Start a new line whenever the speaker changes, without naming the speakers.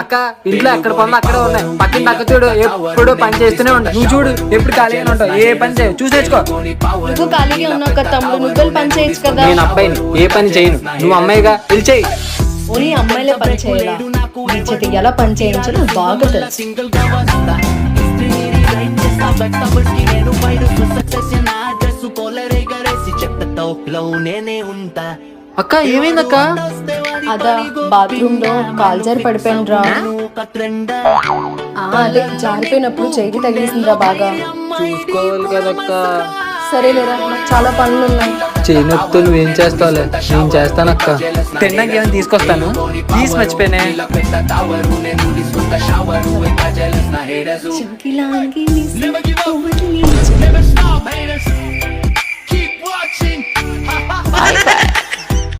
అక్క ఇంట్లో ఎక్కడ పనులు అక్కడే ఉన్నాయి. పక్కన పక్క చూడు ఎప్పుడు పని చేస్తూనే ఉంటావు. నువ్వు చూడు ఎప్పుడు ఖాళీగానే ఉంటావు. ఏ పని చేయవు, చూసి తెచ్చుకో.
నువ్వు ఖాళీగా ఉన్నావు కదా తమ్ముడు, నువ్వు పని చేయొచ్చు కదా.
నేను అబ్బాయిని, ఏ పని చేయను. నువ్వు అమ్మాయిగా వెళ్ళి చెయ్యి.
ఓన్లీ అమ్మాయిలే పని చేయాలా? నీ చేతి ఎలా పని చేయించాలో బాగా తెలుసు.
అక్క ఏమైందక్క?
అదా బాత్రూమ్ లో కాల్ జారి పడిపోయాను రా. అదే జారిపోయినప్పుడు చేయికి తగిలిసిందిరా బాగా.
చూసుకోవాలి కదక్క.
సరేలేరా, నాకు చాలా పనులు ఉన్నాయి.
చేయి నొప్పితో నువ్వేం చేస్తావులే, నేను చేస్తానక్క. తిన్నాక ఏమైనా తీసుకొస్తాను. ప్లీజ్ మర్చిపోయినా.
చిక్కిలాంగి